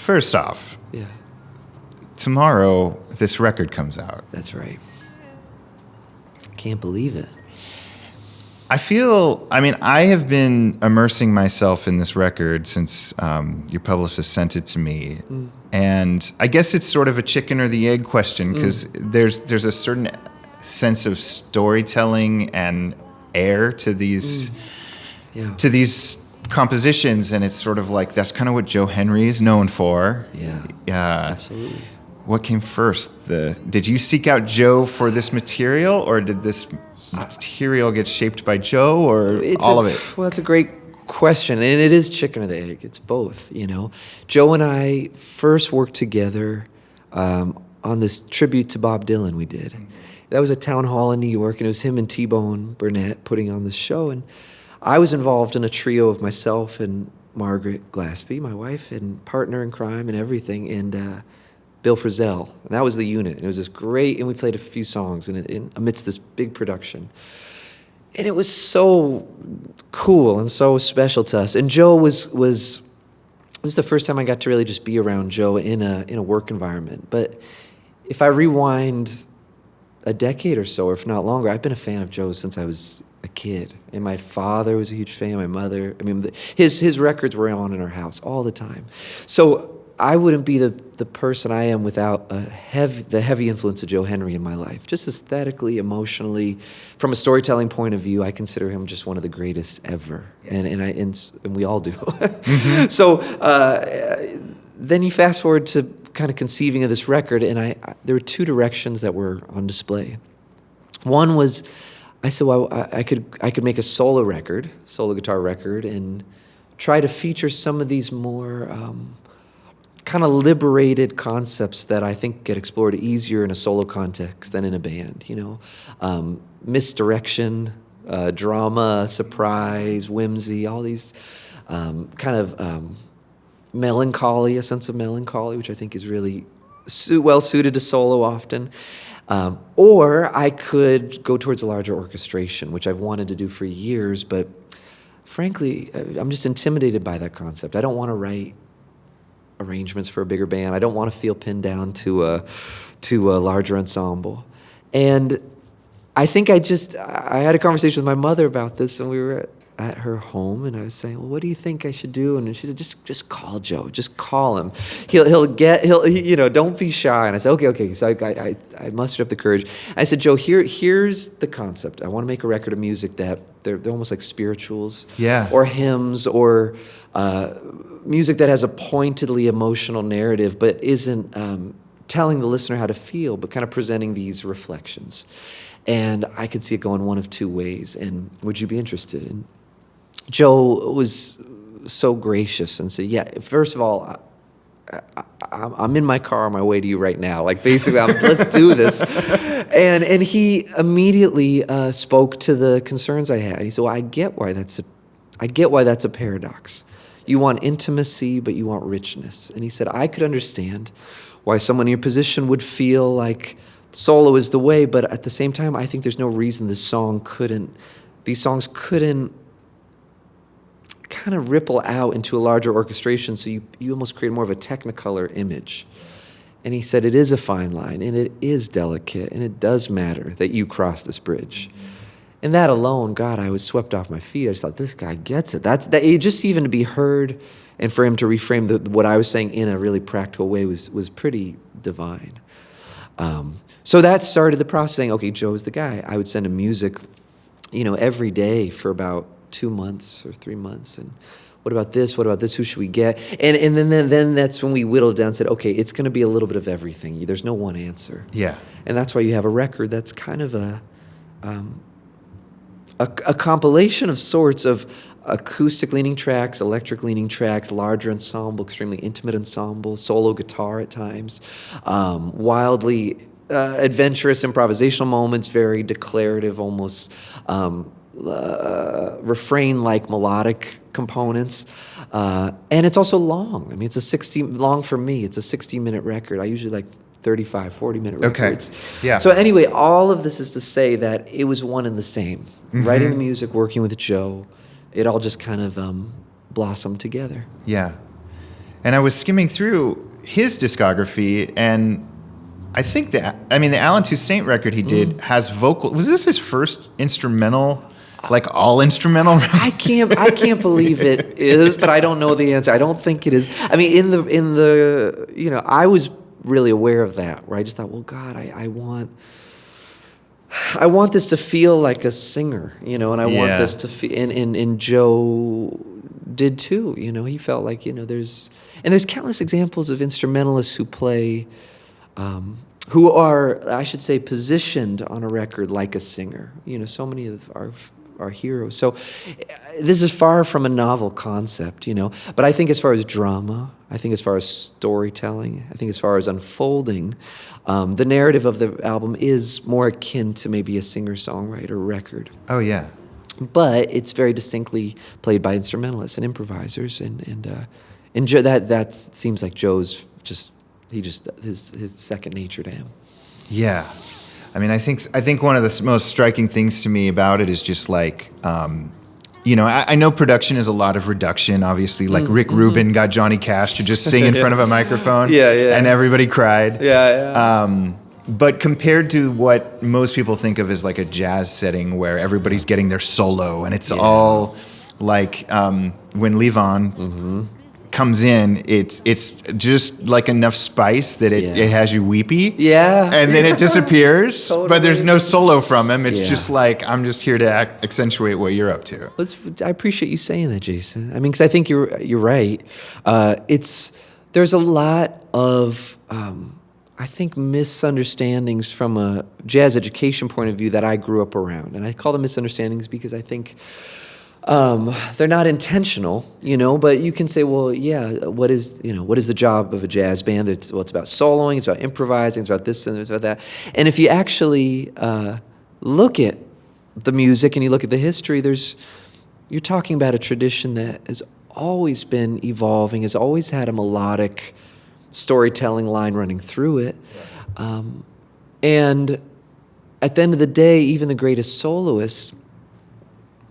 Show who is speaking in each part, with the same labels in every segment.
Speaker 1: first off,
Speaker 2: Yeah.
Speaker 1: tomorrow this record comes out.
Speaker 2: That's right. Can't believe it.
Speaker 1: I have been immersing myself in this record since your publicist sent it to me. And I guess it's sort of a chicken or the egg question, because there's a certain sense of storytelling and air to these compositions, and it's sort of like that's kind of what Joe Henry is known for.
Speaker 2: Yeah, absolutely.
Speaker 1: What came first? Did you seek out Joe for this material, or did this material get shaped by Joe, or all of it?
Speaker 2: Well, that's a great question, and it is chicken or the egg. It's both, Joe and I first worked together on this tribute to Bob Dylan we did. That was a town hall in New York, and it was him and T-Bone Burnett putting on this show, and I was involved in a trio of myself and Margaret Glaspie, my wife, and partner in crime and everything, and Bill Frisell, and that was the unit. And it was this great, and we played a few songs amidst this big production. And it was so cool and so special to us. And Joe this is the first time I got to really just be around Joe in a work environment. But if I rewind a decade or so, or if not longer, I've been a fan of Joe since I was a kid. And my father was a huge fan, my mother. His records were on in our house all the time. So I wouldn't be the person I am without the heavy influence of Joe Henry in my life. Just aesthetically, emotionally, from a storytelling point of view, I consider him just one of the greatest ever, and we all do. So then you fast forward to kind of conceiving of this record, and there were two directions that were on display. One was, I said, well, I could make a solo guitar record, and try to feature some of these more kind of liberated concepts that I think get explored easier in a solo context than in a band, misdirection, drama, surprise, whimsy, all these kind of melancholy, a sense of melancholy, which I think is really well suited to solo often. Or I could go towards a larger orchestration, which I've wanted to do for years, but frankly, I'm just intimidated by that concept. I don't want to write arrangements for a bigger band. I don't want to feel pinned down to a larger ensemble. And I think I had a conversation with my mother about this, and we were at her home, and I was saying, well, what do you think I should do? And she said, just call Joe. Just call him. He'll don't be shy. And I said, okay. So I mustered up the courage. I said, Joe, here's the concept. I want to make a record of music that they're almost like spirituals, or hymns, or music that has a pointedly emotional narrative, but isn't telling the listener how to feel, but kind of presenting these reflections. And I could see it going one of two ways. And would you be interested? And Joe was so gracious and said, yeah, first of all, I'm in my car on my way to you right now. Like, basically, let's do this. And he immediately spoke to the concerns I had. He said, well, I get why that's a paradox. You want intimacy, but you want richness. And he said, I could understand why someone in your position would feel like solo is the way, but at the same time, I think there's no reason these songs couldn't kind of ripple out into a larger orchestration, so you almost create more of a technicolor image. And he said, it is a fine line, and it is delicate, and it does matter that you cross this bridge. And that alone, God, I was swept off my feet. I just thought, this guy gets it. It just even to be heard, and for him to reframe what I was saying in a really practical way was pretty divine. So that started the process, saying, okay, Joe's the guy. I would send him music, every day for about 2 months or 3 months. And what about this? What about this? Who should we get? And then that's when we whittled down and said, okay, it's going to be a little bit of everything. There's no one answer.
Speaker 1: Yeah.
Speaker 2: And that's why you have a record that's kind of a compilation of sorts of acoustic leaning tracks, electric leaning tracks, larger ensemble, extremely intimate ensemble, solo guitar at times, wildly adventurous improvisational moments, very declarative, almost refrain-like melodic components. And it's also long. I mean, long for me. It's a 60-minute record. I usually like 35, 40-minute records.
Speaker 1: Okay. Yeah.
Speaker 2: So anyway, all of this is to say that it was one and the same. Mm-hmm. Writing the music, working with Joe, it all just kind of blossomed together.
Speaker 1: Yeah. And I was skimming through his discography, and I think the Allen Toussaint record he did has vocal. Was this his first instrumental, like all instrumental?
Speaker 2: I can't believe it is, but I don't know the answer. I don't think it is. I mean, in the I was really aware of that, where I just thought, well, God, I want this to feel like a singer, and I want this to feel, and Joe did too, he felt like, there's countless examples of instrumentalists who play, who are, I should say, positioned on a record like a singer, so many of our heroes. So this is far from a novel concept, but I think as far as drama, I think as far as storytelling, I think as far as unfolding, the narrative of the album is more akin to maybe a singer-songwriter record.
Speaker 1: Oh, yeah.
Speaker 2: But it's very distinctly played by instrumentalists and improvisers, and Joe, that seems like Joe's his second nature to him.
Speaker 1: Yeah. I mean, I think one of the most striking things to me about it is just like, I know production is a lot of reduction, obviously. Like Rick Rubin got Johnny Cash to just sing in front of a microphone, and everybody cried. But compared to what most people think of as like a jazz setting where everybody's getting their solo, and it's all like when Levon comes in, it's just like enough spice that it has you weepy. Yeah. And then it disappears, totally. But there's no solo from him. It's just like, I'm just here to accentuate what you're up to.
Speaker 2: I appreciate you saying that, Jason. I mean, because I think you're right. There's a lot of, I think, misunderstandings from a jazz education point of view that I grew up around. And I call them misunderstandings because I think they're not intentional, but you can say, well, what is the job of a jazz band? It's about soloing, it's about improvising, it's about this and it's about that. And if you actually look at the music and you look at the history, you're talking about a tradition that has always been evolving, has always had a melodic storytelling line running through it. And at the end of the day, even the greatest soloists,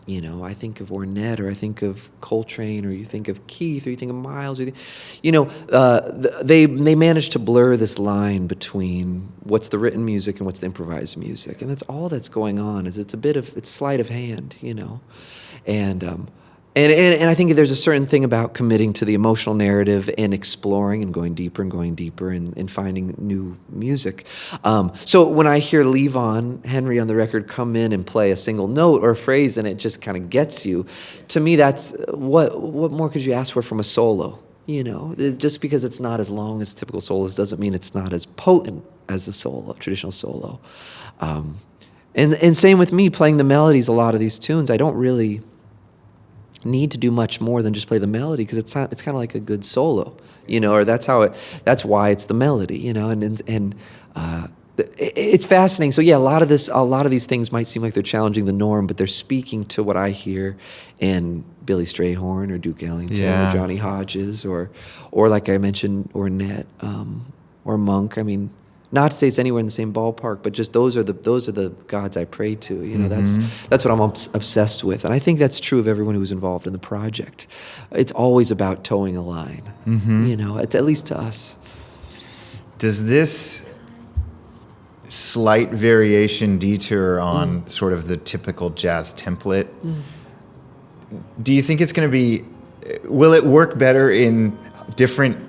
Speaker 2: I think of Ornette, or I think of Coltrane, or you think of Keith, or you think of Miles, or they manage to blur this line between what's the written music and what's the improvised music, and that's all that's going on. Is it's sleight of hand, And I think there's a certain thing about committing to the emotional narrative and exploring and going deeper and finding new music. So when I hear Levon Henry on the record come in and play a single note or a phrase and it just kind of gets you, to me that's what more could you ask for from a solo? Just because it's not as long as typical solos doesn't mean it's not as potent as a traditional solo. And same with me playing the melodies. A lot of these tunes, I don't really need to do much more than just play the melody, because it's kind of like a good solo, or that's why it's the melody, and it's fascinating. So a lot of these things might seem like they're challenging the norm, but they're speaking to what I hear in Billy Strayhorn or Duke Ellington or Johnny Hodges or like I mentioned, Ornette, or Monk. I mean, not to say it's anywhere in the same ballpark, but just those are the gods I pray to. That's what I'm obsessed with, and I think that's true of everyone who's involved in the project. It's always about towing a line. It's at least to us.
Speaker 1: Does this slight variation detour on sort of the typical jazz template? Do you think it's going to be? Will it work better in different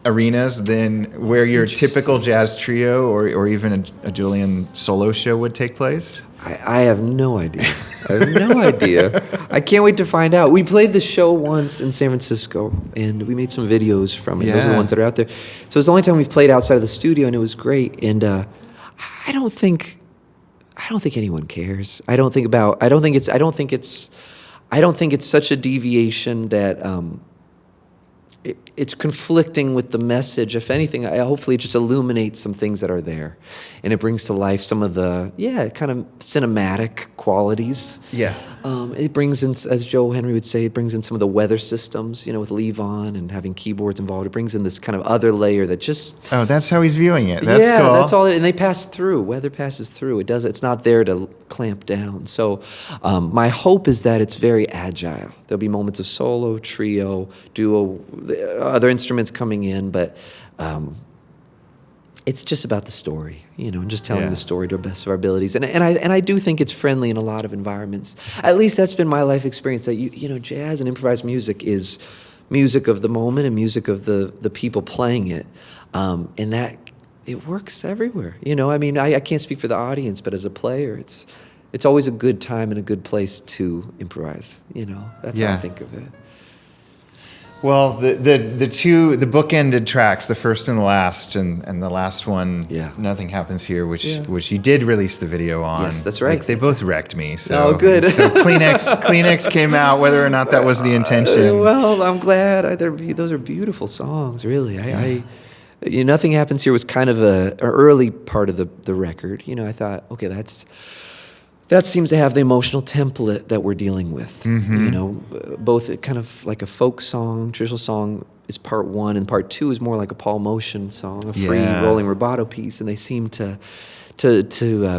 Speaker 1: arenas than where your typical jazz trio or even a Julian solo show would take place?
Speaker 2: I have no idea. I can't wait to find out. We played the show once in San Francisco, and we made some videos from it. Those are the ones that are out there. So it's the only time we've played outside of the studio, and it was great. And I don't think anyone cares. I don't think it's such a deviation that it's conflicting with the message. If anything, hopefully it just illuminates some things that are there, and it brings to life some of the kind of cinematic qualities. It brings in, as Joe Henry would say, it brings in some of the weather systems, with Levon and having keyboards involved. It brings in this kind of other layer that just...
Speaker 1: Oh, that's how he's viewing it. That's cool.
Speaker 2: That's all. And they pass through. Weather passes through. It's not there to clamp down. So my hope is that it's very agile. There'll be moments of solo, trio, duo. other instruments coming in, but it's just about the story, and just telling the story to the best of our abilities. And I do think it's friendly in a lot of environments. At least that's been my life experience, that jazz and improvised music is music of the moment and music of the people playing it. And that it works everywhere. I can't speak for the audience, but as a player, it's always a good time and a good place to improvise. That's how I think of it.
Speaker 1: Well, the bookended tracks, the first and the last, and the last one, Nothing Happens Here, which you did release the video on.
Speaker 2: Yes, that's right.
Speaker 1: They both wrecked me. So,
Speaker 2: good.
Speaker 1: So Kleenex came out, whether or not that was the intention.
Speaker 2: Well, I'm glad. Those are beautiful songs, really. Nothing Happens Here was kind of an early part of the record. I thought, okay, that seems to have the emotional template that we're dealing with. Both kind of like a folk song, traditional song is part one, and part two is more like a Paul Motion song, a free rolling rubato piece, and they seem to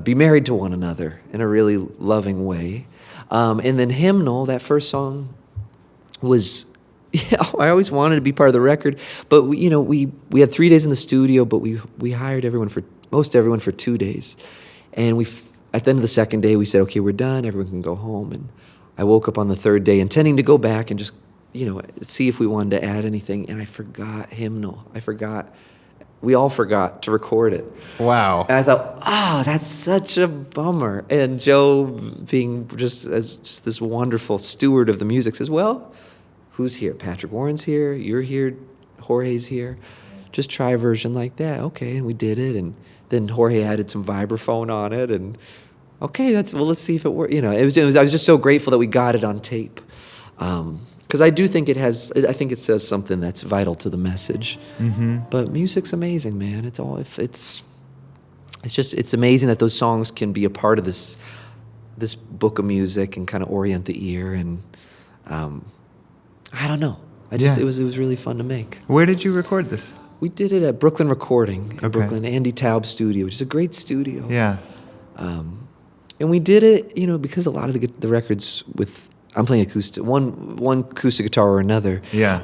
Speaker 2: be married to one another in a really loving way. And then Hymnal, that first song, was I always wanted to be part of the record, but we had 3 days in the studio, but we hired most everyone for 2 days, and at the end of the second day, we said, okay, we're done. Everyone can go home. And I woke up on the third day intending to go back and just, see if we wanted to add anything. And I forgot Hymnal. We all forgot to record it.
Speaker 1: Wow.
Speaker 2: And I thought, that's such a bummer. And Joe, being just this wonderful steward of the music, says, well, who's here? Patrick Warren's here. You're here. Jorge's here. Just try a version like that. Okay, and we did it. And then Jorge added some vibraphone on it, and okay, let's see if it works. I was just so grateful that we got it on tape, because I do think I think it says something that's vital to the message. But music's amazing, man. It's amazing that those songs can be a part of this book of music and kind of orient the ear, and I don't know. It was really fun to make.
Speaker 1: Where did you record this?
Speaker 2: We did it at Brooklyn Recording in Brooklyn, Andy Taub's studio, which is a great studio.
Speaker 1: Yeah.
Speaker 2: And we did it, because a lot of the records I'm playing acoustic, one acoustic guitar or another.
Speaker 1: Yeah.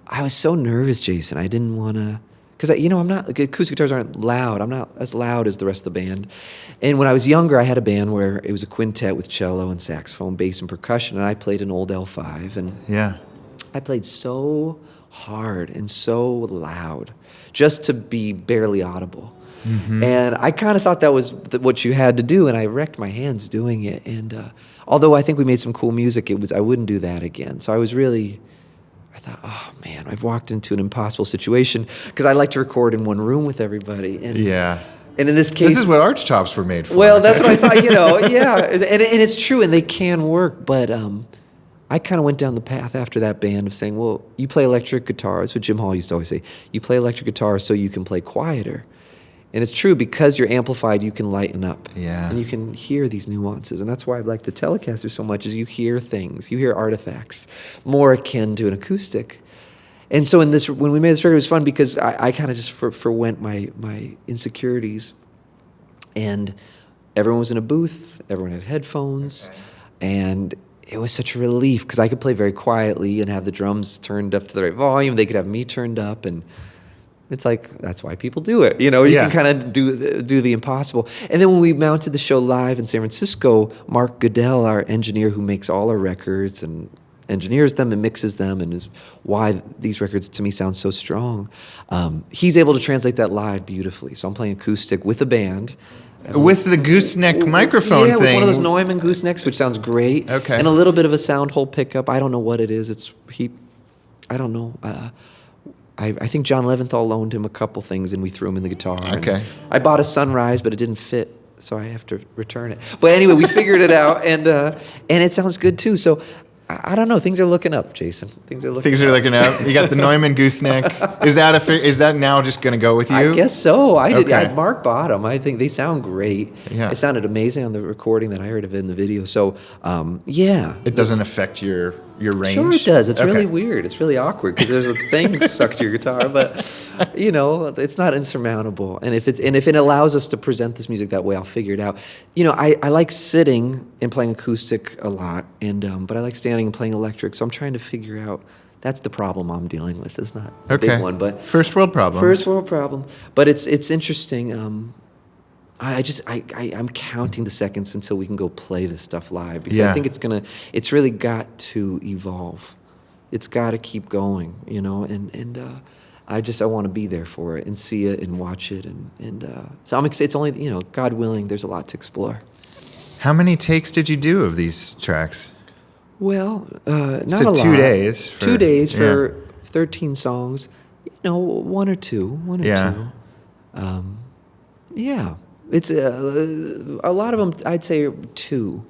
Speaker 2: I was so nervous, Jason. I didn't want to, because I'm not, acoustic guitars aren't loud. I'm not as loud as the rest of the band. And when I was younger, I had a band where it was a quintet with cello and saxophone, bass and percussion, and I played an old L5. And I played so hard and so loud just to be barely audible. And I kind of thought that was what you had to do, and I wrecked my hands doing it. And although I think we made some cool music, I wouldn't do that again. So I thought, oh man, I've walked into an impossible situation, because I like to record in one room with everybody. And and in this case,
Speaker 1: this is what arch tops were made for.
Speaker 2: Well, that's what I thought. And it's true, and they can work, but I kind of went down the path after that band of saying, well, you play electric guitar. That's what Jim Hall used to always say. You play electric guitar so you can play quieter. And it's true, because you're amplified, you can lighten up.
Speaker 1: Yeah.
Speaker 2: And you can hear these nuances. And that's why I like the Telecaster so much, is you hear things, you hear artifacts, more akin to an acoustic. And so when we made this record, it was fun, because I kind of just forwent my insecurities. And everyone was in a booth, everyone had headphones, and it was such a relief, because I could play very quietly and have the drums turned up to the right volume. They could have me turned up, and it's like, that's why people do it. You can kind of do the impossible. And then when we mounted the show live in San Francisco, Mark Goodell, our engineer who makes all our records and engineers them and mixes them, and is why these records to me sound so strong, he's able to translate that live beautifully. So I'm playing acoustic with a band.
Speaker 1: With the gooseneck microphone thing.
Speaker 2: Yeah, with one of those Neumann goosenecks, which sounds great.
Speaker 1: Okay.
Speaker 2: And a little bit of a sound hole pickup. I don't know what it is. I don't know. I think John Leventhal loaned him a couple things, and we threw him in the guitar.
Speaker 1: Okay.
Speaker 2: I bought a Sunrise, but it didn't fit, so I have to return it. But anyway, we figured it out, and it sounds good too. So I don't know. Things are looking up, Jason. Things are looking up.
Speaker 1: You got the Neumann gooseneck. Is that now just going to go with you?
Speaker 2: I guess so.
Speaker 1: Okay.
Speaker 2: Mark bought them. I think they sound great.
Speaker 1: Yeah.
Speaker 2: It sounded amazing on the recording that I heard of it in the video. So, yeah.
Speaker 1: It doesn't affect your range?
Speaker 2: Sure it does. It's
Speaker 1: Okay.
Speaker 2: really weird. It's really awkward, because there's a thing stuck to your guitar, but it's not insurmountable. And if it allows us to present this music that way, I'll figure it out. I like sitting and playing acoustic a lot, and but I like standing and playing electric. So I'm trying to figure out That's the problem I'm dealing with. It's not a big one, but
Speaker 1: first world problem.
Speaker 2: First world problem. But it's interesting. I'm counting the seconds until we can go play this stuff live, because I think it's really got to evolve. It's got to keep going, you know, and I want to be there for it and see it and watch it, and so I'm excited. It's only, you know, God willing, there's a lot to explore.
Speaker 1: How many takes did you do of these tracks?
Speaker 2: Well, not
Speaker 1: so
Speaker 2: a lot.
Speaker 1: 2 days.
Speaker 2: 2 days for 13 songs. You know, one or two. Yeah, it's a lot of them. I'd say 2.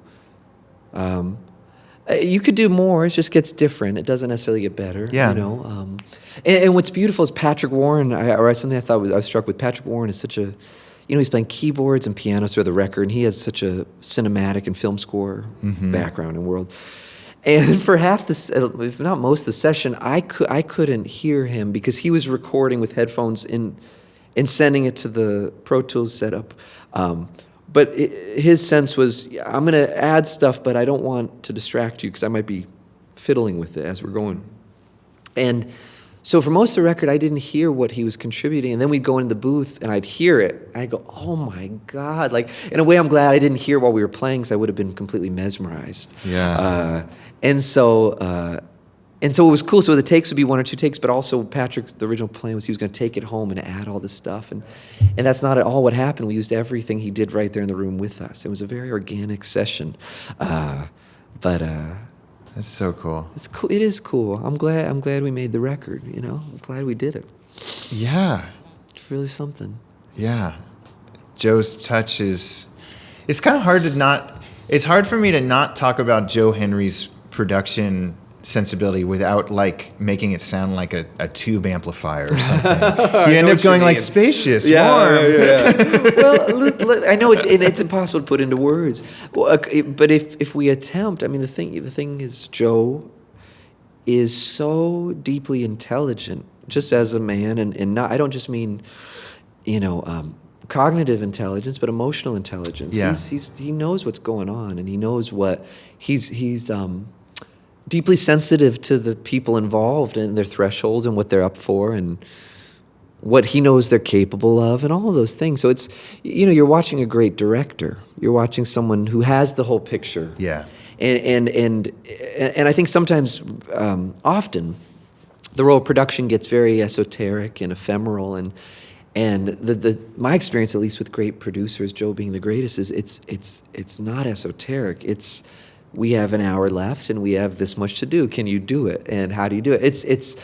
Speaker 2: You could do more. It just gets different. It doesn't necessarily get better.
Speaker 1: Yeah.
Speaker 2: You know. And what's beautiful is Patrick Warren. Something I was struck with. Patrick Warren is such a, you know, he's playing keyboards and pianos through the record, and he has such a cinematic and film score background and world. And for half this, if not most of the session, I couldn't hear him because he was recording with headphones and sending it to the Pro Tools setup. But his sense was, I'm going to add stuff, but I don't want to distract you because I might be fiddling with it as we're going. And so for most of the record, I didn't hear what he was contributing. And then we'd go into the booth, and I'd hear it. I'd go, oh, my God. Like, in a way, I'm glad I didn't hear while we were playing, because I would have been completely mesmerized.
Speaker 1: Yeah.
Speaker 2: And so it was cool. So the takes would be 1 or 2 takes, but also the original plan was he was going to take it home and add all this stuff. And that's not at all what happened. We used everything he did right there in the room with us. It was a very organic session.
Speaker 1: That's so cool.
Speaker 2: It's cool. It is cool. I'm glad we made the record, you know. I'm glad we did it.
Speaker 1: Yeah.
Speaker 2: It's really something.
Speaker 1: Yeah. Joe's touch is... It's kind of hard to not... It's hard for me to not talk about Joe Henry's production sensibility without, like, making it sound like a tube amplifier or something. You end up going, like, spacious, warm.
Speaker 2: Yeah. Well, I know it's impossible to put into words. Well, but if we attempt, I mean, the thing is, Joe is so deeply intelligent, just as a man, and not, I don't just mean, you know, cognitive intelligence, but emotional intelligence.
Speaker 1: Yeah.
Speaker 2: He knows what's going on, and he knows what he's deeply sensitive to the people involved and their thresholds and what they're up for and what he knows they're capable of and all of those things. So it's, you know, you're watching a great director. You're watching someone who has the whole picture.
Speaker 1: Yeah.
Speaker 2: And I think sometimes, often, the role of production gets very esoteric and ephemeral, and my experience, at least with great producers, Joe being the greatest, is it's not esoteric. It's, we have an hour left and we have this much to do. Can you do it? And how do you do it? It's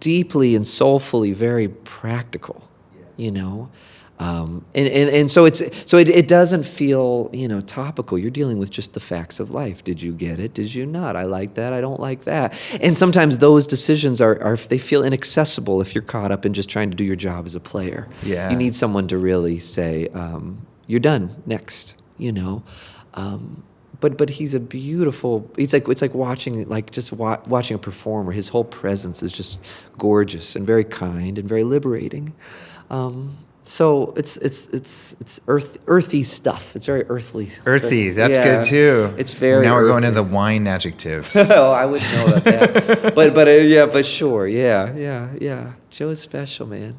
Speaker 2: deeply and soulfully very practical, you know. And so it doesn't feel, you know, topical. You're dealing with just the facts of life. Did you get it? Did you not? I like that. I don't like that. And sometimes those decisions are they feel inaccessible if you're caught up in just trying to do your job as a player.
Speaker 1: Yeah.
Speaker 2: You need someone to really say, you're done, next, you know. But he's a beautiful. It's like watching watching a performer. His whole presence is just gorgeous and very kind and very liberating. So it's earthy stuff. It's very earthly.
Speaker 1: Earthy, that's good too.
Speaker 2: It's very.
Speaker 1: Now we're
Speaker 2: earthy.
Speaker 1: going into the wine adjectives.
Speaker 2: Oh, I wouldn't know about that. but sure, yeah. Joe is special, man.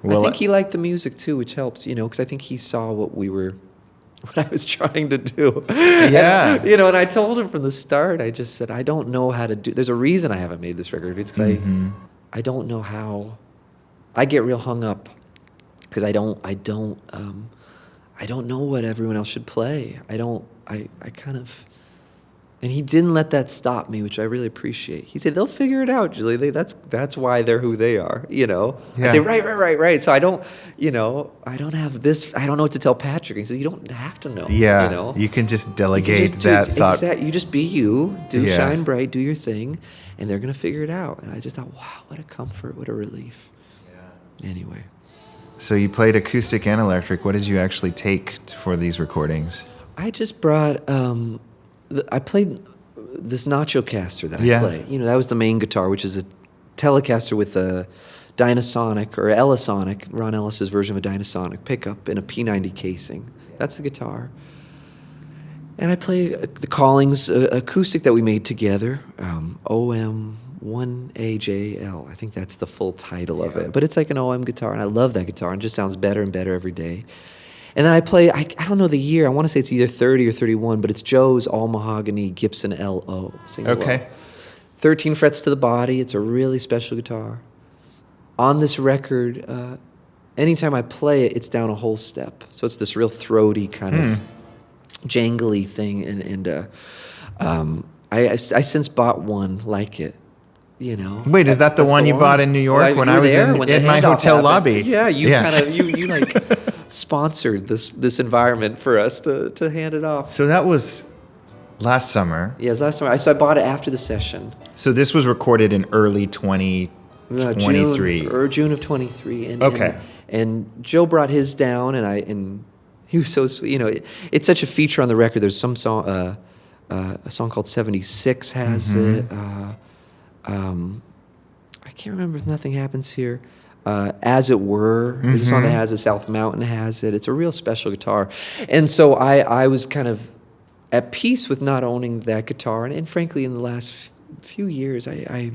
Speaker 1: Well,
Speaker 2: I think he liked the music too, which helps, you know, because I think he saw what I was trying to do.
Speaker 1: Yeah.
Speaker 2: And, you know, and I told him from the start, I just said, I don't know how to do. There's a reason I haven't made this record. It's because I don't know how. I get real hung up. Because I don't know what everyone else should play. I kind of, and he didn't let that stop me, which I really appreciate. He said, they'll figure it out, Julie. That's why they're who they are, you know. Yeah. I say, right. So I don't have this, I don't know what to tell Patrick. He said, you don't have to know.
Speaker 1: Yeah,
Speaker 2: you know.
Speaker 1: You can just delegate that thought.
Speaker 2: Exactly. You just be you, shine bright, do your thing, and they're going to figure it out. And I just thought, wow, what a comfort, what a relief. Yeah. Anyway.
Speaker 1: So you played acoustic and electric. What did you actually take for these recordings? I
Speaker 2: just brought, I played this Nachocaster that I play. You know, that was the main guitar, which is a Telecaster with a Dynasonic or Ellisonic, Ron Ellis's version of a Dynasonic pickup in a P90 casing. That's the guitar. And I play the Callings acoustic that we made together, OM1AJL. I think that's the full title of it. But it's like an OM guitar, and I love that guitar, and it just sounds better and better every day. And then I play, I don't know the year, I want to say it's either 30 or 31, but it's Joe's All Mahogany Gibson LO.
Speaker 1: Okay.
Speaker 2: 13 frets to the body. It's a really special guitar. On this record, anytime I play it, it's down a whole step. So it's this real throaty kind of jangly thing, and I since bought one like it, you know.
Speaker 1: Wait, is that the one you bought in New York when I was in my hotel lobby?
Speaker 2: Yeah, you like sponsored this environment for us to hand it off.
Speaker 1: So that was last summer.
Speaker 2: Yes, last summer. So I bought it after the session.
Speaker 1: So this was recorded in early 2023.
Speaker 2: June of 23.
Speaker 1: Okay.
Speaker 2: And Joe brought his down, and he was so sweet. You know, it's such a feature on the record. There's some song, a song called 76 has it. I can't remember if Nothing Happens Here. As It Were, there's a song that has it. South Mountain has it. It's a real special guitar. And so I was kind of at peace with not owning that guitar. And frankly, in the last few years, I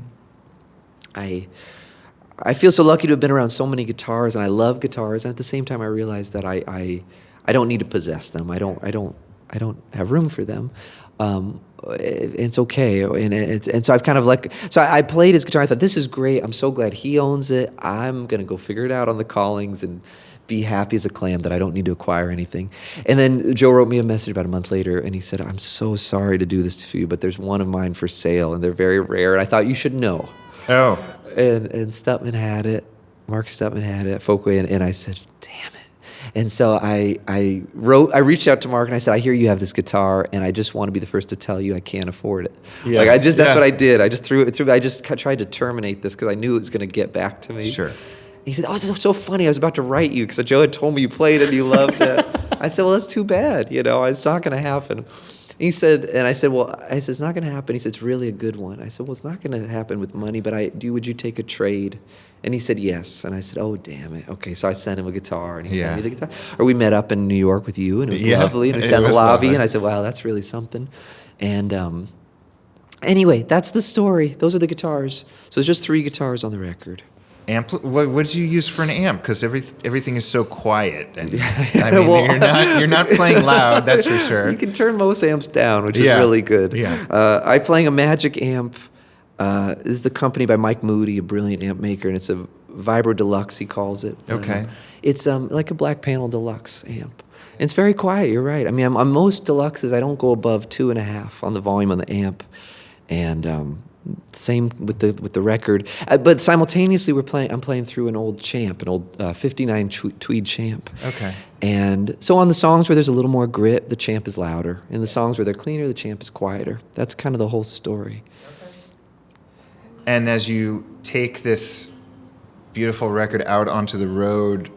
Speaker 2: feel so lucky to have been around so many guitars, and I love guitars. And at the same time, I realize that I don't need to possess them. I don't have room for them. It's okay, and so I've kind of so I played his guitar. I thought, this is great. I'm so glad he owns it. I'm gonna go figure it out on the Callings and be happy as a clam that I don't need to acquire anything. And then Joe wrote me a message about a month later, and he said, I'm so sorry to do this to you, but there's one of mine for sale, and they're very rare, and I thought you should know.
Speaker 1: Oh.
Speaker 2: And Stutman had it. Mark Stutman had it, Folkway, and I said, damn it. And so I reached out to Mark and I said, I hear you have this guitar, and I just want to be the first to tell you I can't afford it. Yeah. Like that's what I did. I just threw it through. I just tried to terminate this because I knew it was going to get back to me.
Speaker 1: Sure.
Speaker 2: He said, oh, this is so funny. I was about to write you because Joe had told me you played it and you loved it. I said, well, that's too bad. You know, it's not going to happen. He said, and I said, it's not going to happen. He said, it's really a good one. I said, well, it's not going to happen with money, but would you take a trade? And he said, yes. And I said, oh, damn it. Okay, so I sent him a guitar, and he sent me the guitar. Or we met up in New York with you, and it was lovely. And we sat in the lobby, and I said, wow, that's really something. And anyway, that's the story. Those are the guitars. So there's just 3 guitars on the record.
Speaker 1: What did you use for an amp? Because everything is so quiet, and I mean, you're not playing loud, that's for sure.
Speaker 2: You can turn most amps down, which is really good.
Speaker 1: Yeah.
Speaker 2: I'm playing a Magic amp. This is the company by Mike Moody, a brilliant amp maker, and it's a Vibro Deluxe, he calls it.
Speaker 1: Okay.
Speaker 2: It's like a Black Panel Deluxe amp. And it's very quiet, you're right. I mean, on most Deluxes, I don't go above 2.5 on the volume on the amp. And same with the record. But simultaneously, I'm playing through an old Champ, an old 59 Tweed Champ.
Speaker 1: Okay.
Speaker 2: And so on the songs where there's a little more grit, the Champ is louder. In the songs where they're cleaner, the Champ is quieter. That's kind of the whole story.
Speaker 1: And as you take this beautiful record out onto the road,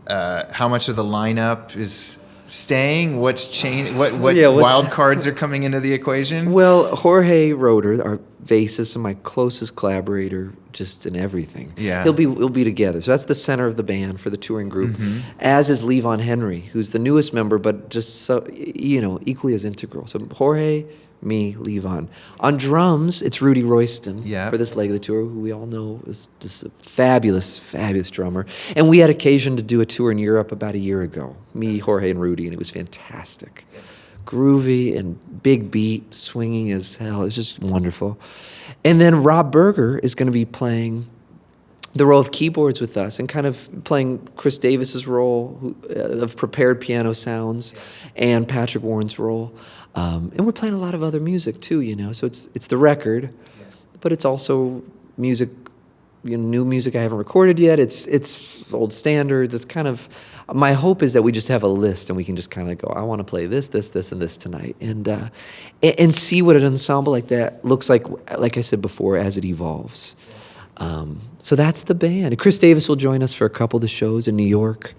Speaker 1: how much of the lineup is staying? What's changed? What wild cards are coming into the equation?
Speaker 2: Well, Jorge Roeder, our bassist and my closest collaborator, just in everything.
Speaker 1: Yeah.
Speaker 2: We'll be together. So that's the center of the band for the touring group. As is Levon Henry, who's the newest member, but just so equally as integral. So Jorge, me, Levon. On drums, it's Rudy Royston for this leg of the tour, who we all know is just a fabulous, fabulous drummer. And we had occasion to do a tour in Europe about a year ago, me, Jorge, and Rudy, and it was fantastic. Groovy and big beat, swinging as hell. It's just wonderful. And then Rob Berger is going to be playing the role of keyboards with us and kind of playing Chris Davis's role of prepared piano sounds and Patrick Warren's role. And we're playing a lot of other music too, so it's the record, but it's also music, new music I haven't recorded yet. It's old standards. It's kind of, my hope is that we just have a list and we can just kind of go, I want to play this, this, this, and this tonight, and see what an ensemble like that looks like I said before, as it evolves. So that's the band. Chris Davis will join us for a couple of the shows in New York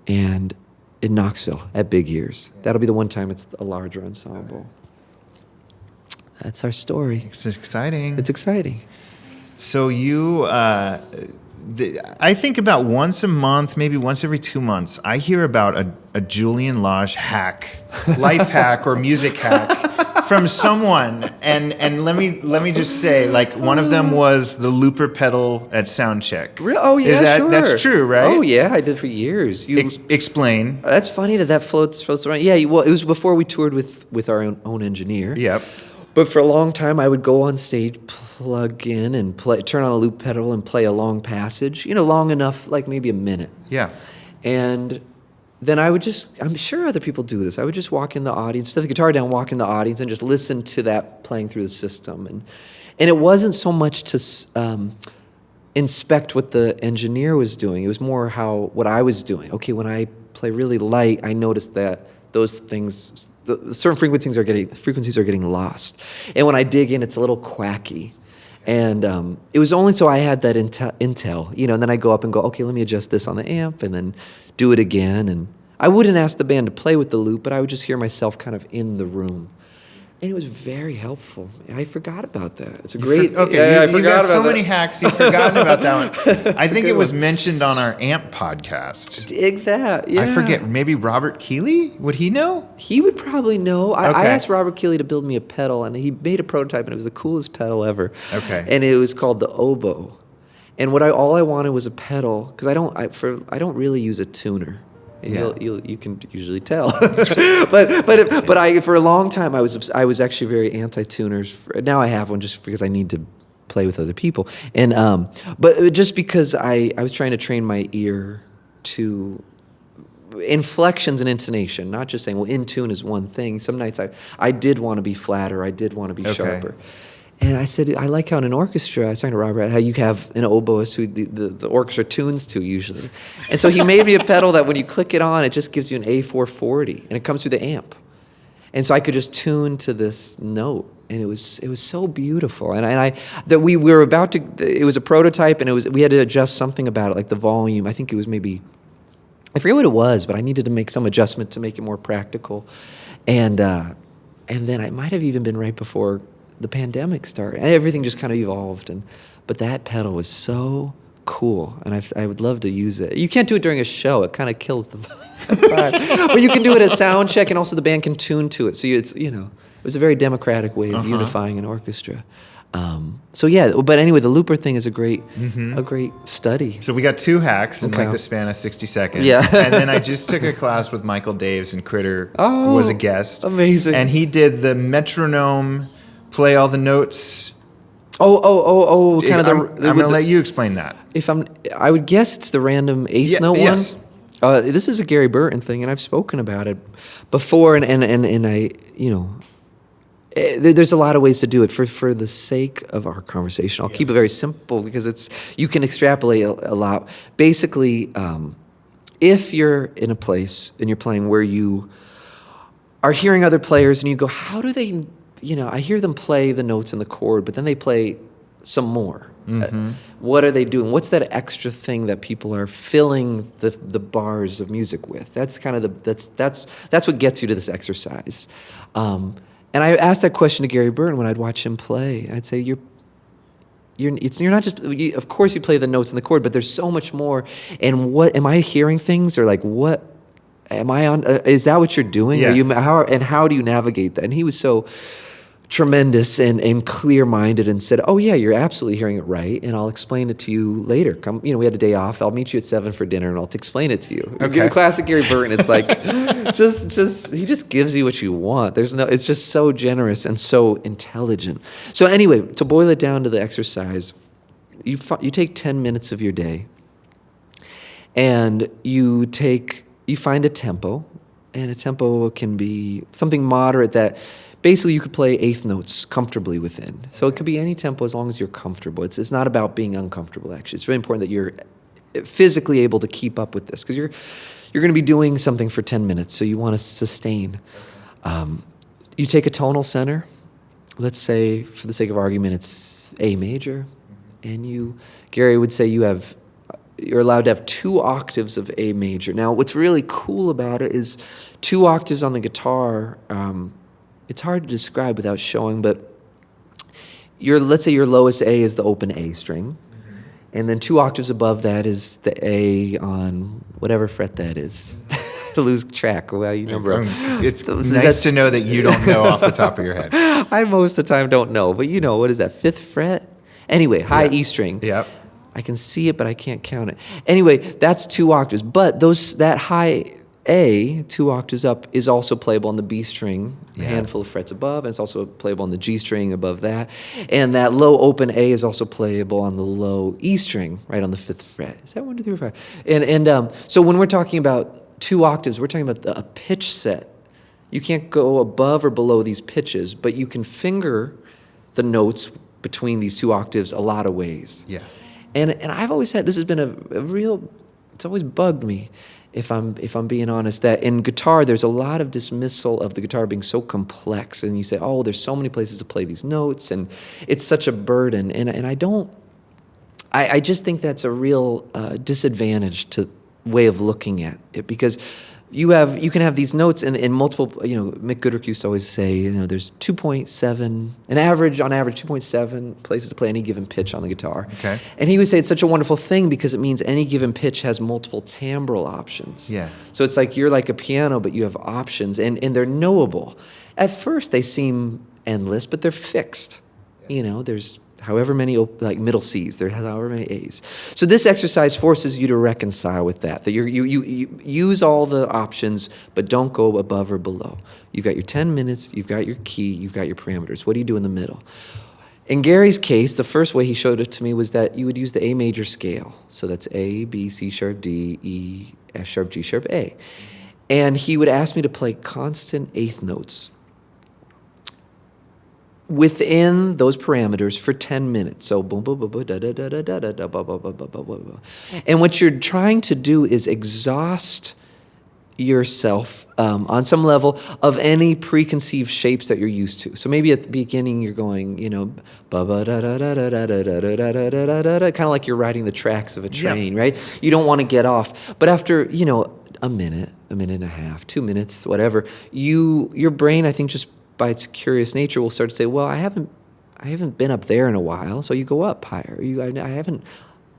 Speaker 2: and in Knoxville at Big Ears. That'll be the one time it's a larger ensemble. That's our story.
Speaker 1: It's exciting.
Speaker 2: It's exciting.
Speaker 1: So you I think about once a month, maybe once every 2 months, I hear about a Julian Lage hack, life hack or music hack from someone. And let me just say, like, one of them was the looper pedal at soundcheck.
Speaker 2: Oh yeah, sure.
Speaker 1: That's true, right?
Speaker 2: Oh yeah, I did for years.
Speaker 1: Explain.
Speaker 2: That's funny that floats around. Yeah, well, it was before we toured with our own engineer.
Speaker 1: Yep.
Speaker 2: But for a long time, I would go on stage, plug in, and turn on a loop pedal and play a long passage. Long enough, like maybe a minute.
Speaker 1: Yeah.
Speaker 2: And then I would I'm sure other people do this. I would just walk in the audience, set the guitar down, walk in the audience, and just listen to that playing through the system. And it wasn't so much to inspect what the engineer was doing. It was more what I was doing. Okay, when I play really light, I noticed that those things, certain frequencies are getting lost. And when I dig in, it's a little quacky. And it was only so I had that intel, and then I go up and go, okay, let me adjust this on the amp, and then do it again. And I wouldn't ask the band to play with the loop, but I would just hear myself kind of in the room. And it was very helpful. I forgot about that. It's a great...
Speaker 1: I forgot about so many hacks. You've forgotten about that one. I think it was mentioned on our AMP podcast.
Speaker 2: Dig that, yeah.
Speaker 1: I forget. Maybe Robert Keeley? Would he know?
Speaker 2: He would probably know. I asked Robert Keeley to build me a pedal, and he made a prototype, and it was the coolest pedal ever.
Speaker 1: Okay.
Speaker 2: And it was called the Oboe. And all I wanted was a pedal, because I don't really use a tuner. And you can usually tell, but I for a long time I was actually very anti-tuners. Now I have one just because I need to play with other people, and but just because I was trying to train my ear to inflections and intonation, not just saying, well, in tune is one thing. Some nights I did want to be flatter, I did want to be sharper. And I said, I like how in an orchestra, I was talking to Robert, how you have an oboist who the orchestra tunes to usually. And so he made me a pedal that when you click it on, it just gives you an A440, and it comes through the amp. And so I could just tune to this note, and it was so beautiful. And we were about to, it was a prototype, and we had to adjust something about it, like the volume. I think it was maybe, I forget what it was, but I needed to make some adjustment to make it more practical. And then it might have even been right before the pandemic started, and everything just kind of evolved. But that pedal was so cool, and I would love to use it. You can't do it during a show; it kind of kills the vibe. But you can do it at sound check, and also the band can tune to it. So it was a very democratic way of unifying an orchestra. So yeah, but anyway, the looper thing is a great study.
Speaker 1: So we got 2 hacks in like the span of 60 seconds.
Speaker 2: Yeah.
Speaker 1: And then I just took a class with Michael Daves, and Critter was a guest.
Speaker 2: Amazing.
Speaker 1: And he did the metronome, play all the notes.
Speaker 2: Kind of
Speaker 1: I'm going to let you explain that.
Speaker 2: I would guess it's the random eighth note
Speaker 1: yes.
Speaker 2: one. This is a Gary Burton thing, and I've spoken about it before, and I, there's a lot of ways to do it. For the sake of our conversation, I'll keep it very simple because you can extrapolate a lot. Basically, if you're in a place and you're playing where you are hearing other players and you go, how do they, I hear them play the notes in the chord, but then they play some more. Mm-hmm. What are they doing? What's that extra thing that people are filling the bars of music with? That's kind of that's what gets you to this exercise. And I asked that question to Gary Burton when I'd watch him play. I'd say, you're not just, of course you play the notes in the chord, but there's so much more. And what, am I hearing things, or like, what, am I on, is that what you're doing?
Speaker 1: Yeah.
Speaker 2: How do you navigate that? And he was so tremendous and clear-minded and said, oh yeah, you're absolutely hearing it right, and I'll explain it to you later. Come, we had a day off. I'll meet you at 7 for dinner, and I'll explain it to you.
Speaker 1: Okay.
Speaker 2: Classic Gary Burton. It's like, he just gives you what you want. It's just so generous and so intelligent. So anyway, to boil it down to the exercise, you take 10 minutes of your day, and you find a tempo, and a tempo can be something moderate that basically you could play eighth notes comfortably within. So it could be any tempo as long as you're comfortable. It's not about being uncomfortable, actually. It's really important that you're physically able to keep up with this, because you're going to be doing something for 10 minutes, so you want to sustain. You take a tonal center. Let's say, for the sake of argument, it's A major, and Gary would say you're allowed to have 2 octaves of A major. Now, what's really cool about it is 2 octaves on the guitar. It's hard to describe without showing, but let's say your lowest A is the open A string, And then 2 octaves above that is the A on whatever fret that is. I lose track of how you number.
Speaker 1: It's nice to know that you don't know off the top of your head.
Speaker 2: I most of the time don't know, but what is that, 5th fret? Anyway, high E string.
Speaker 1: Yep.
Speaker 2: I can see it, but I can't count it. Anyway, that's 2 octaves. But that high A, 2 octaves up, is also playable on the B string, a handful of frets above, and it's also playable on the G string above that. And that low open A is also playable on the low E string, right on the 5th fret. Is that 1, 2, 3, 4, 5? And so when we're talking about 2 octaves, we're talking about a pitch set. You can't go above or below these pitches, but you can finger the notes between these 2 octaves a lot of ways.
Speaker 1: Yeah.
Speaker 2: And I've always had, this has been a real, it's always bugged me, if I'm being honest, that in guitar there's a lot of dismissal of the guitar being so complex, and you say, oh, there's so many places to play these notes, and it's such a burden, and I just think that's a real disadvantage to way of looking at it, because you can have these notes in multiple, Mick Goodrick used to always say, there's 2.7, on average 2.7 places to play any given pitch on the guitar.
Speaker 1: Okay.
Speaker 2: And he would say it's such a wonderful thing because it means any given pitch has multiple timbral options.
Speaker 1: Yeah.
Speaker 2: So it's like you're like a piano, but you have options, and they're knowable. At first they seem endless, but they're fixed. There's however many middle C's, there has however many A's. So this exercise forces you to reconcile with that you use all the options, but don't go above or below. You've got your 10 minutes, you've got your key, you've got your parameters. What do you do in the middle? In Gary's case, the first way he showed it to me was that you would use the A major scale. So that's A, B, C sharp, D, E, F sharp, G sharp, A. And he would ask me to play constant eighth notes within those parameters for 10 minutes. So boom, boom, boom, boom, da, da, da, da, da, da, da, ba, ba, ba, ba, ba, ba, ba. And what you're trying to do is exhaust yourself on some level of any preconceived shapes that you're used to. So maybe at the beginning you're going, ba ba da da da da da da da da da da da, kind of like you're riding the tracks of a train, right? You don't want to get off. But after, a minute and a half, 2 minutes, whatever, your brain, I think, just by its curious nature, will start to say, well, I haven't been up there in a while, so you go up higher. I haven't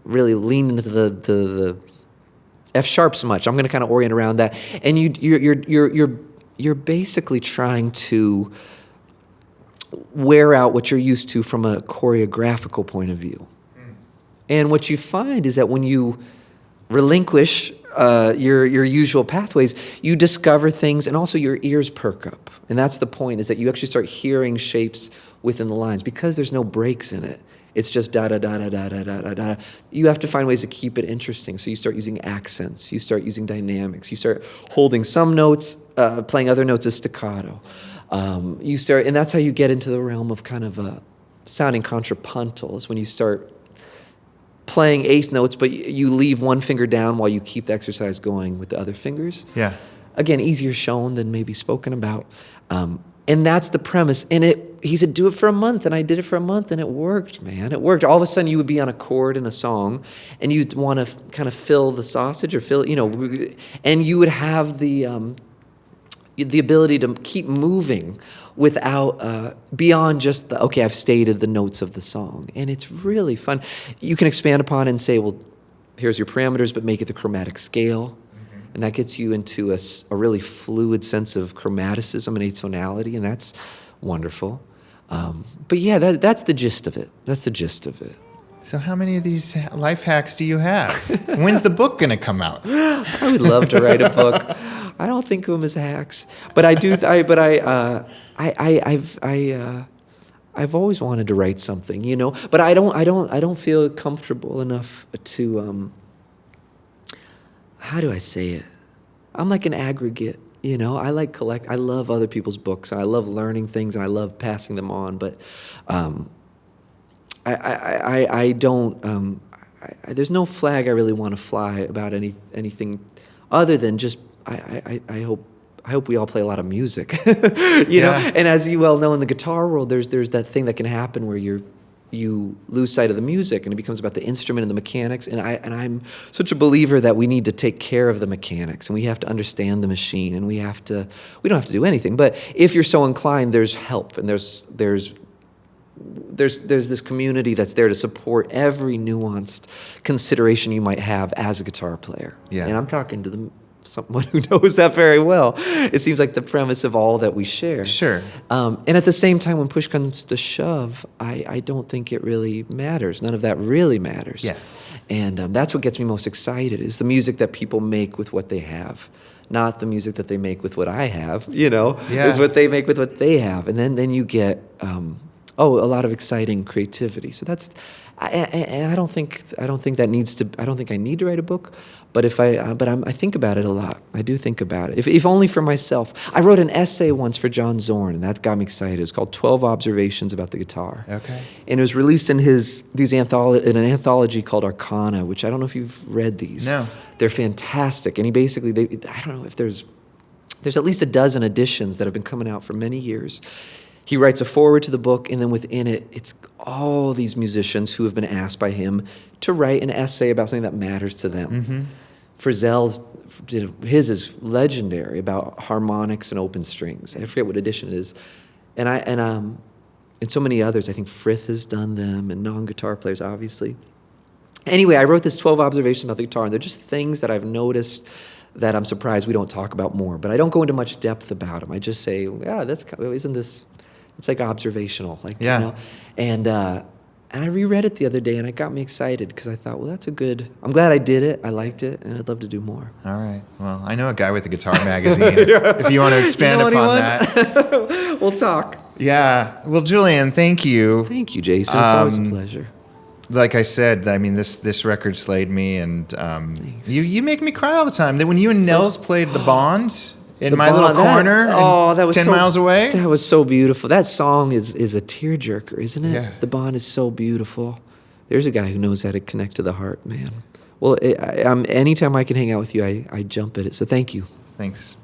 Speaker 2: really leaned into the F sharps much. I'm going to kind of orient around that, and you're basically trying to wear out what you're used to from a choreographical point of view. And what you find is that when you relinquish your usual pathways, you discover things, and also your ears perk up. And that's the point, is that you actually start hearing shapes within the lines because there's no breaks in it. It's just da da da da da da da da da. You have to find ways to keep it interesting. So you start using accents. You start using dynamics. You start holding some notes, playing other notes as staccato. And that's how you get into the realm of kind of sounding contrapuntal. Is when you start playing eighth notes, but you leave one finger down while you keep the exercise going with the other fingers.
Speaker 1: Yeah.
Speaker 2: Again, easier shown than maybe spoken about. And that's the premise. And he said, do it for a month. And I did it for a month, and it worked, man. It worked. All of a sudden, you would be on a chord in a song, and you'd want to kind of fill the sausage or and you would have the ability to keep moving without, beyond just I've stated the notes of the song. And it's really fun. You can expand upon it and say, well, here's your parameters, but make it the chromatic scale. And that gets you into a really fluid sense of chromaticism and atonality, and that's wonderful. But yeah, that's the gist of it. That's the gist of it.
Speaker 1: So how many of these life hacks do you have? When's the book going to come out?
Speaker 2: I would love to write a book. I don't think of them as hacks, but I do. I've always wanted to write something, But I don't feel comfortable enough to. How do I say it? I'm like an aggregate, I love other people's books, and I love learning things, and I love passing them on, but I don't, there's no flag I really want to fly about anything other than just, I hope we all play a lot of music, know? And as you well know, in the guitar world, there's that thing that can happen where you lose sight of the music, and it becomes about the instrument and the mechanics. And I'm such a believer that we need to take care of the mechanics, and we have to understand the machine, and we don't have to do anything. But if you're so inclined, there's help, and there's there's this community that's there to support every nuanced consideration you might have as a guitar player.
Speaker 1: Yeah.
Speaker 2: And I'm talking to someone who knows that very well. It seems like the premise of all that we share.
Speaker 1: Sure.
Speaker 2: And at the same time, when push comes to shove, I don't think it really matters. None of that really matters.
Speaker 1: Yeah.
Speaker 2: And that's what gets me most excited, is the music that people make with what they have. Not the music that they make with what I have,
Speaker 1: Yeah.
Speaker 2: It's what they make with what they have. And then you get, a lot of exciting creativity. So that's, I don't think that needs to, I don't think I need to write a book, but I think about it a lot. I do think about it. If only for myself. I wrote an essay once for John Zorn, and that got me excited. It was called 12 Observations About the Guitar.
Speaker 1: Okay.
Speaker 2: And it was released in in an anthology called Arcana, which I don't know if you've read these.
Speaker 1: No.
Speaker 2: They're fantastic. And he basically, I don't know if there's at least a dozen editions that have been coming out for many years. He writes a foreword to the book, and then within it, it's all these musicians who have been asked by him to write an essay about something that matters to them.
Speaker 1: Mm-hmm.
Speaker 2: Frizzell's, his is legendary, about harmonics and open strings. I forget what edition it is. And so many others. I think Frith has done them, and non-guitar players, obviously. Anyway, I wrote this 12 observations about the guitar, and they're just things that I've noticed that I'm surprised we don't talk about more. But I don't go into much depth about them. I just say, isn't this... It's like observational, And I reread it the other day, and it got me excited because I thought, well, I'm glad I did it. I liked it, and I'd love to do more.
Speaker 1: All right. Well, I know a guy with a guitar magazine. If you want to expand upon that,
Speaker 2: we'll talk.
Speaker 1: Yeah. Well, Julian, thank you.
Speaker 2: Thank you, Jason. It's always a pleasure.
Speaker 1: Like I said, I mean, this record slayed me, and you make me cry all the time. That when you and Nels played The Bond. My little corner,
Speaker 2: that was
Speaker 1: 10 miles away.
Speaker 2: That was so beautiful. That song is a tearjerker, isn't it?
Speaker 1: Yeah.
Speaker 2: The Bond is so beautiful. There's a guy who knows how to connect to the heart, man. Well, anytime I can hang out with you, I jump at it. So thank you.
Speaker 1: Thanks.